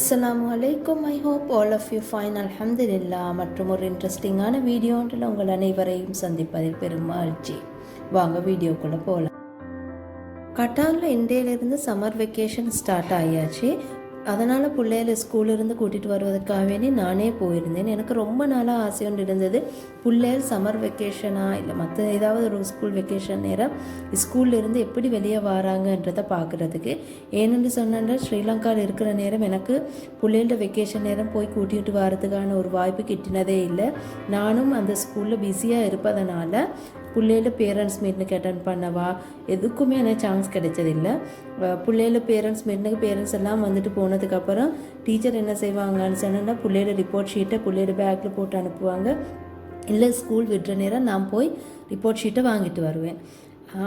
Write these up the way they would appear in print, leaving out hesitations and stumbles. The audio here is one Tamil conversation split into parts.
அஸ்ஸலாமு அலைக்கும். I hope all of you fine. அல்ஹம்துலில்லா. மற்றும் ஒரு இன்ட்ரெஸ்டிங்கான வீடியோன்றில் உங்கள் அனைவரையும் சந்திப்பதில் பெரும் மகிழ்ச்சி. வாங்க வீடியோக்குள்ளே போகலாம். கட்டாரில் இந்தியிலிருந்து சம்மர் வெக்கேஷன் ஸ்டார்ட் ஆகியாச்சு. அதனால் பிள்ளைகளை ஸ்கூலிருந்து கூட்டிகிட்டு வருவதற்காக வேண்டி நானே போயிருந்தேன். எனக்கு ரொம்ப நாளாக ஆசை ஒன்று இருந்தது. பிள்ளைகள் சம்மர் வெக்கேஷனாக இல்லை மற்ற ஏதாவது ஒரு ஸ்கூல் வெக்கேஷன் நேரம் ஸ்கூல்லேருந்து எப்படி வெளியே வராங்கன்றதை பார்க்குறதுக்கு. ஏன்னு சொன்னால் ஸ்ரீலங்காவில் இருக்கிற நேரம் எனக்கு பிள்ளைகளோட வெக்கேஷன் நேரம் போய் கூட்டிகிட்டு வரதுக்கான ஒரு வாய்ப்பு கிட்டினதே இல்லை. நானும் அந்த ஸ்கூலில் பிஸியாக இருப்பதனால பிள்ளைகள பேரண்ட்ஸ் மீட்னுக்கு அட்டன் பண்ணவா எதுக்குமே எனக்கு சான்ஸ் கிடைச்சதில்லை. பிள்ளைகள பேரண்ட்ஸ் மீட்னுக்கு பேரண்ட்ஸ் எல்லாம் வந்துட்டு போனதுக்கப்புறம் டீச்சர் என்ன செய்வாங்கன்னு சொன்னால் பிள்ளையோட ரிப்போர்ட் ஷீட்டை பிள்ளையோட பேக்கில் போட்டு அனுப்புவாங்க. இல்லை ஸ்கூல் விடுற நேரம் நான் போய் ரிப்போர்ட் ஷீட்டை வாங்கிட்டு வருவேன்.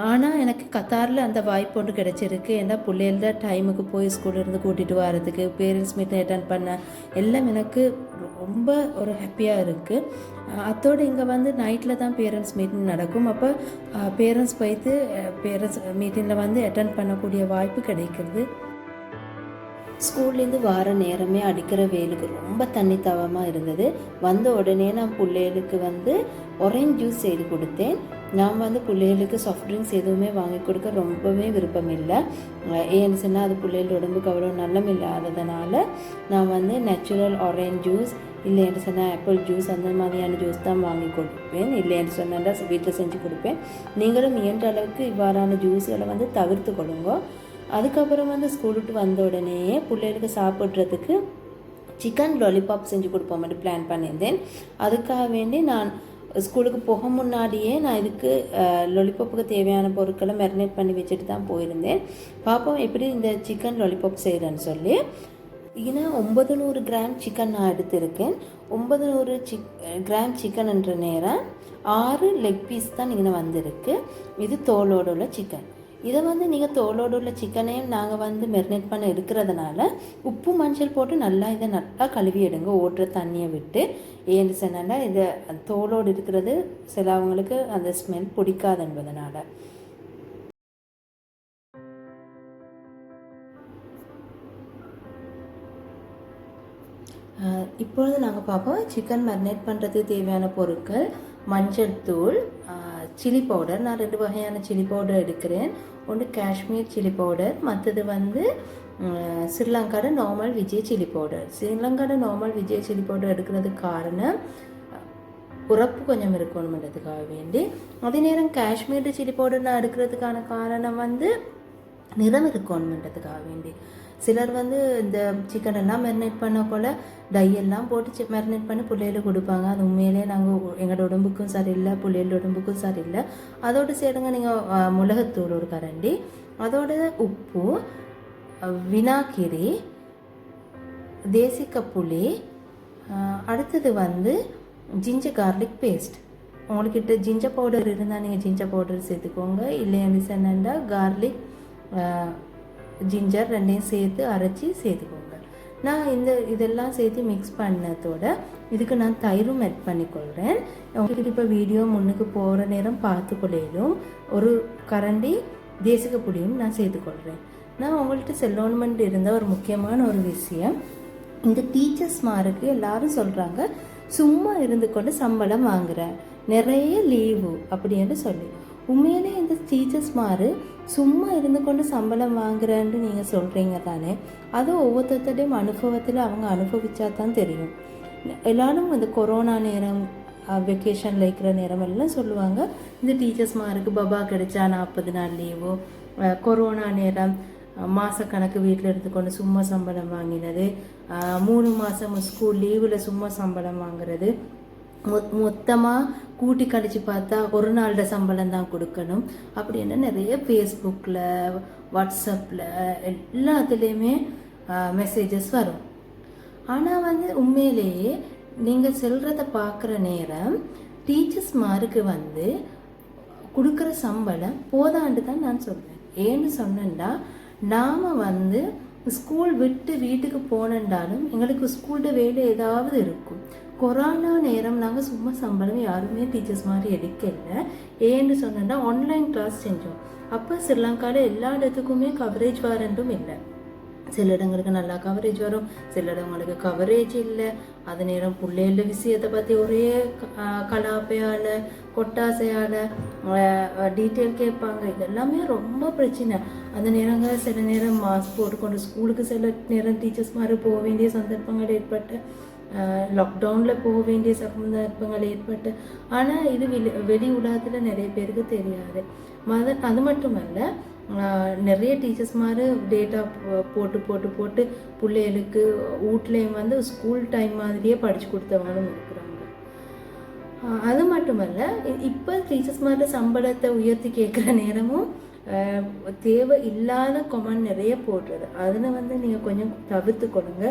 ஆனால் எனக்கு கத்தாரில் அந்த வாய்ப்பு ஒன்று கிடச்சிருக்கு. ஏன்னா பிள்ளைகள டைமுக்கு போய் ஸ்கூலிருந்து கூட்டிகிட்டு வரதுக்கு பேரண்ட்ஸ் மீட்டிங் அட்டன் பண்ண எல்லாம் எனக்கு ரொம்ப ஒரு ஹாப்பியாக இருக்குது. அத்தோடு இங்கே வந்து நைட்டில் தான் பேரண்ட்ஸ் மீட்டிங் நடக்கும். அப்போ பேரண்ட்ஸ் போய்த்து பேரண்ட்ஸ் மீட்டிங்கில் வந்து அட்டன் பண்ணக்கூடிய வாய்ப்பு கிடைக்கிறது. ஸ்கூல்லேருந்து வார நேரமே அடிக்கிற வெயிலுக்கு ரொம்ப தண்ணி தவமாக இருந்தது. வந்த உடனே நான் பிள்ளைகளுக்கு வந்து ஒரேஞ்ச் ஜூஸ் செய்து கொடுத்தேன். நான் வந்து பிள்ளைகளுக்கு சாஃப்ட் ட்ரிங்க்ஸ் எதுவுமே வாங்கி கொடுக்க ரொம்பவே விருப்பம் இல்லை. ஏன்னு சொன்னால் அது பிள்ளைகளோட உடம்புக்கு அவ்வளோ நல்லம் இல்லாததுனால நான் வந்து நேச்சுரல் ஆரேஞ்ச் ஜூஸ் இல்லைன்னு சொன்னால் ஆப்பிள் ஜூஸ் அந்த மாதிரியான ஜூஸ் தான் வாங்கி கொடுப்பேன். இல்லைன்னு சொன்னால் வீட்டில் செஞ்சு கொடுப்பேன். நீங்களும் இயன்ற அளவுக்கு இவ்வாறான ஜூஸ்களை வந்து தவிர்த்து கொள்ளுங்க. அதுக்கப்புறம் வந்து ஸ்கூல் விட்டு வந்த உடனே பிள்ளைகளுக்கு சாப்பிட்றதுக்கு சிக்கன் லாலிபாப் செஞ்சு கொடுப்போம் பிளான் பண்ணியிருந்தேன். அதுக்காக வேண்டி நான் ஸ்கூலுக்கு போக முன்னாடியே நான் இதுக்கு லாலிபாப்புக்கு தேவையான பொருட்களை மேரினேட் பண்ணி வச்சுட்டு தான் போயிருந்தேன். பார்ப்போம் எப்படி இந்த சிக்கன் லாலிபாப் செய்கிறேன்னு சொல்லி. இங்கே 900 கிராம் சிக்கன் நான் எடுத்திருக்கேன். 900 கிராம் சிக்கன் என்ற நேரம் 6 லெக் பீஸ் தான் இங்கே வந்திருக்கு. இது தோலோடு உள்ள சிக்கன். இதை வந்து நீங்கள் தோலோடு உள்ள சிக்கனையும் நாங்கள் வந்து மெரினேட் பண்ண எடுக்கிறதுனால உப்பு மஞ்சள் போட்டு இதை நல்லா கழுவி எடுங்க, ஓட்டுற தண்ணியை விட்டு. ஏன்னு சொன்னால் இதை தோலோடு இருக்கிறது சிலவங்களுக்கு அந்த ஸ்மெல் பிடிக்காது என்பதனால. இப்பொழுது நாங்கள் பார்ப்போம் சிக்கன் மேரினேட் பண்ணுறதுக்கு தேவையான பொருட்கள். மஞ்சள் தூள், சில்லி பவுடர். நான் 2 வகையான சில்லி பவுடர் எடுக்கிறேன். ஒன்று காஷ்மீர் சில்லி பவுடர், மற்றது வந்து ஸ்ரீலங்காவோட நார்மல் விஜய் சில்லி பவுடர். ஸ்ரீலங்காவோட நார்மல் விஜய் சில்லி பவுடர் எடுக்கிறதுக்கு காரணம் உரப்பு கொஞ்சம் இருக்கணுன்றதுக்காக வேண்டி. அதே நேரம் காஷ்மீர் சில்லி பவுடர் நான் எடுக்கிறதுக்கான காரணம் வந்து நிறம் இருக்கணுன்றதுக்காக வேண்டி. சிலர் வந்து இந்த சிக்கன் எல்லாம் மேரினேட் பண்ண போல் டையெல்லாம் போட்டு மேரினேட் பண்ணி பிள்ளைகளுக்கு கொடுப்பாங்க. அது உண்மையிலே நாங்கள் எங்களோட உடம்புக்கும் சரியில்லை, பிள்ளைகளோட உடம்புக்கும் சரியில்லை. அதோடு சேருங்க நீங்கள் மிளகுத்தூள் ஒரு கரண்டி, அதோட உப்பு, வினாகிரி, தேசிக்க புளி, அடுத்தது வந்து ஜிஞ்சர் கார்லிக் பேஸ்ட். உங்கள்கிட்ட ஜிஞ்சர் பவுடர் இருந்தால் நீங்கள் ஜிஞ்சர் பவுடர் சேர்த்துக்கோங்க. இல்லைன்னு சொன்னா கார்லிக் ஜிஞ்சர் ரெண்டையும் சேர்த்து அரைச்சி சேர்த்துக்கோங்க. நான் இதெல்லாம் சேர்த்து மிக்ஸ் பண்ணதோட இதுக்கு நான் தயிரும் ஆட் பண்ணிக்கொள்கிறேன். உங்களுக்கு இப்போ வீடியோ முன்னுக்கு போகிற நேரம் பார்த்துக்கொள்ளும் ஒரு கரண்டி தேசிக புளியும் நான் சேர்த்துக்கொள்கிறேன். நான் உங்கள்கிட்ட செல்லோன்மெண்ட் இருந்த ஒரு முக்கியமான ஒரு விஷயம், இந்த டீச்சர்ஸ் மாருக்கு எல்லாரும் சொல்கிறாங்க சும்மா இருந்து கொண்டு சம்பளம் வாங்குற, நிறைய லீவு அப்படின்னு சொல்லி. உண்மையிலே இந்த டீச்சர்ஸ் மாறு சும்மா இருந்து கொண்டு சம்பளம் வாங்குறேன்னு நீங்கள் சொல்கிறீங்க தானே. அது ஒவ்வொருத்தருடையும் அனுபவத்தில் அவங்க அனுபவிச்சா தான் தெரியும். எல்லாரும் இந்த கொரோனா நேரம் வெக்கேஷனில் இருக்கிற நேரம் எல்லாம் சொல்லுவாங்க இந்த டீச்சர்ஸ் மாருக்கு பபா கிடைச்சா 40 நாள் லீவு, கொரோனா நேரம் மாதக்கணக்கு வீட்டில் எடுத்துக்கொண்டு சும்மா சம்பளம் வாங்கினது, 3 மாதம் ஸ்கூல் லீவில் சும்மா சம்பளம் வாங்குறது, மொத்தமாக கூட்டி கழிச்சு பார்த்தா ஒரு நாளோட சம்பளம் தான் கொடுக்கணும் அப்படின்னு நிறைய ஃபேஸ்புக்கில் வாட்ஸ்அப்பில் எல்லாத்துலேயுமே மெசேஜஸ் வரும். ஆனால் வந்து உண்மையிலேயே நீங்கள் சொல்கிறத பார்க்குற நேரம் டீச்சர்ஸ் மாருக்கு வந்து கொடுக்குற சம்பளம் போதாண்டு தான் நான் சொல்கிறேன். ஏன்னு சொன்னேன்டா நாம் வந்து ஸ்கூல் விட்டு வீட்டுக்கு போனேன்டாலும் எங்களுக்கு ஸ்கூல்ட வேலை ஏதாவது இருக்கும். கொரோனா நேரம் நாங்கள் சும்மா சம்பளம் யாருமே டீச்சர்ஸ் மாதிரி எடுக்கல. ஏன்னு சொன்னா ஆன்லைன் கிளாஸ் செஞ்சோம். அப்போ ஸ்ரீலங்காவில் எல்லா இடத்துக்குமே கவரேஜ் வாரண்டும் இல்லை. சில இடங்களுக்கு நல்லா கவரேஜ் வரும், சில இடங்களுக்கு கவரேஜ் இல்லை. அது நேரம் பிள்ளைகள விஷயத்தை பற்றி ஒரே கலாப்பையால் கொட்டாசையால் டீட்டெயில் கேட்பாங்க. இதெல்லாமே ரொம்ப பிரச்சனை. அந்த நேரங்க சில நேரம் மாஸ்க் போட்டுக்கொண்டு ஸ்கூலுக்கு சில நேரம் டீச்சர்ஸ் மாதிரி போக வேண்டிய சந்தர்ப்பங்கள் ஏற்பட்டு, லாக்டவுனில் போக வேண்டிய சந்தர்ப்பங்கள் ஏற்பட்டு. ஆனால் இது வெளி உலகத்தில் நிறைய பேருக்கு தெரியாது. அது மட்டுமல்ல, நிறைய டீச்சர்ஸ் மாதிரி டேட்டா போட்டு போட்டு போட்டு பிள்ளைகளுக்கு வீட்லேயும் வந்து ஸ்கூல் டைம் மாதிரியே படித்து கொடுத்தவங்களும் இருக்கிறாங்க. அது மட்டுமல்ல, இப்போ டீச்சர்ஸ் மாதிரி சம்பளத்தை உயர்த்தி கேட்குற நேரமும் தேவை இல்லாத கொமெண்ட் நிறைய போடுறது. அதில் வந்து நீங்கள் கொஞ்சம் தவிர்த்து கொடுங்க.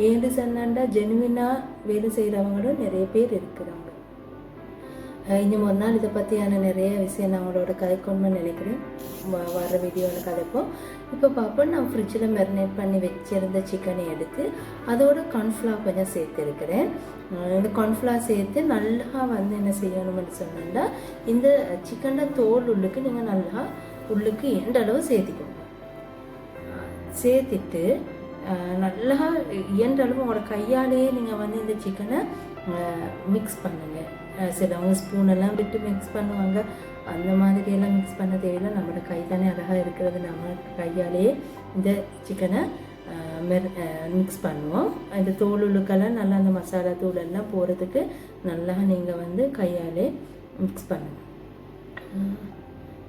ஏன்னு சொன்னாண்டா ஜெனுவினாக வேலை செய்கிறவங்களும் நிறைய பேர் இருக்கிறாங்க. இன்னும் ஒரு நாள் இதை பற்றியான நிறைய விஷயம் நான் அவங்களோட கதைக்கொண்டு நினைக்கிறேன். வர வீடியோவில் கதைப்போம். இப்போ பார்ப்போம், நான் ஃப்ரிட்ஜில் மெரினேட் பண்ணி வச்சுருந்த சிக்கனை எடுத்து அதோட கார்ன்ஃப்ளவர் கொஞ்சம் சேர்த்துருக்கிறேன். இந்த கார்ன்ஃப்ளவர் சேர்த்து நல்லா வந்து என்ன செய்யணும்னு சொன்னா, இந்த சிக்கனில் தோல் உள்ளுக்கு நீங்கள் நல்லா உள்ளுக்கு எந்த அளவு சேர்த்திக்கோங்க. சேர்த்துட்டு நல்லா இயன்ற அளவு உங்களோட கையாலேயே நீங்கள் வந்து இந்த சிக்கனை மிக்ஸ் பண்ணுங்கள். சிலவங்க ஸ்பூனெல்லாம் விட்டு மிக்ஸ் பண்ணுவாங்க. அந்த மாதிரியெல்லாம் மிக்ஸ் பண்ண தேவையில்லை. நம்மளோட கை தானே அழகாக இருக்கிறது. நம்ம கையாலேயே இந்த சிக்கனை மிக்ஸ் பண்ணுவோம். இந்த தோலுக்கெல்லாம் நல்லா அந்த மசாலா தூளெல்லாம் போகிறதுக்கு நல்லா நீங்கள் வந்து கையாலே மிக்ஸ் பண்ணுங்கள்.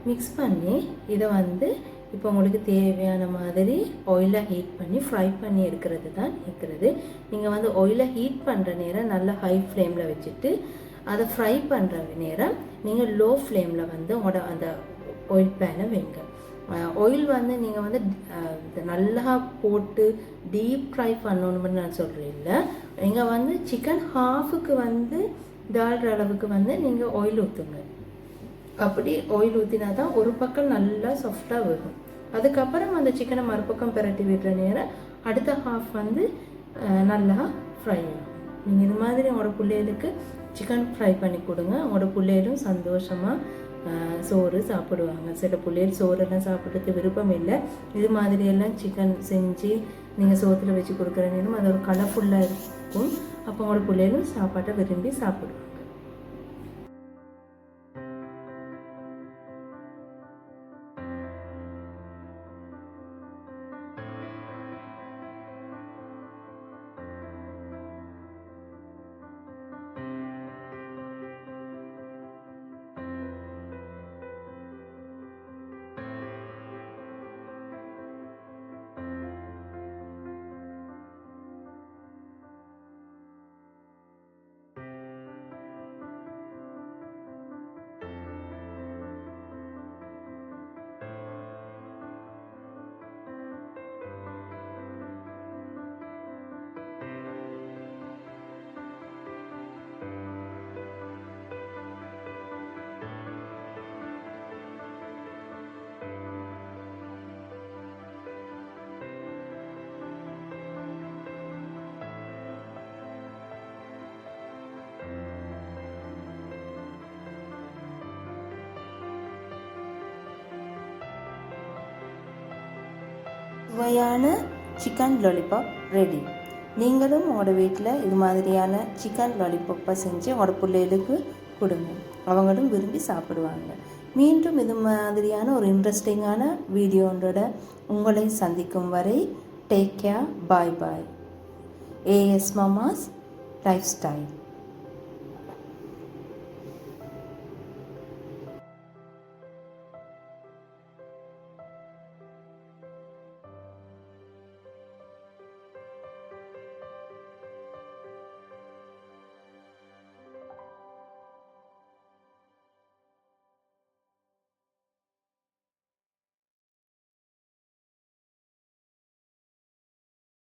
மிக்ஸ் பண்ணி இதை வந்து இப்போ உங்களுக்கு தேவையான மாதிரி ஆயிலை ஹீட் பண்ணி ஃப்ரை பண்ணி எடுக்கிறது தான் இருக்கிறது. நீங்கள் வந்து ஆயிலை ஹீட் பண்ணுற நேரம் நல்லா ஹை ஃப்ளேமில் வச்சுட்டு அதை ஃப்ரை பண்ணுற நேரம் நீங்கள் லோ ஃப்ளேமில் வந்து உங்களோட அந்த ஆயில் பேனை வைங்க. ஆயில் வந்து நீங்கள் வந்து நல்லா போட்டு டீப் ஃப்ரை பண்ணணும்னு நான் சொல்கிறேன். இல்லை, நீங்கள் வந்து சிக்கன் ஹாஃபுக்கு வந்து தாழ்ற அளவுக்கு வந்து நீங்கள் ஆயில் ஊற்றுங்க. அப்படி ஆயில் ஊற்றினா தான் ஒரு பக்கம் நல்லா சாஃப்டாக வரும். அதுக்கப்புறம் அந்த சிக்கனை மறுபக்கம் பிரட்டி விடுற நேரம் அடுத்த ஹாஃப் வந்து நல்லா ஃப்ரை ஆகும். நீங்கள் இது மாதிரி உங்களோட பிள்ளைகளுக்கு சிக்கன் ஃப்ரை பண்ணி கொடுங்க. உங்களோட பிள்ளைகளும் சந்தோஷமாக சோறு சாப்பிடுவாங்க. சில பிள்ளைகள் சோறெல்லாம் சாப்பிட்றதுக்கு விருப்பம் இல்லை. இது மாதிரியெல்லாம் சிக்கன் செஞ்சு நீங்கள் சோத்தில் வச்சு கொடுக்குற நேரம் அது ஒரு கலர்ஃபுல்லாக இருக்கும். அப்போ உங்களோட பிள்ளைகளும் சாப்பாட்டை விரும்பி சாப்பிடுவாங்க. சுவையான சிக்கன் லாலிபாப் ரெடி. நீங்களும் உங்களோட வீட்டில் இது மாதிரியான சிக்கன் லாலிபாப்பை செஞ்சு உங்களோட பிள்ளைகளுக்கு கொடுங்க. அவங்களும் விரும்பி சாப்பிடுவாங்க. மீண்டும் இது மாதிரியான ஒரு இன்ட்ரெஸ்டிங்கான வீடியோன்றோட உங்களை சந்திக்கும் வரை take care. Bye bye. AS Mama's life style.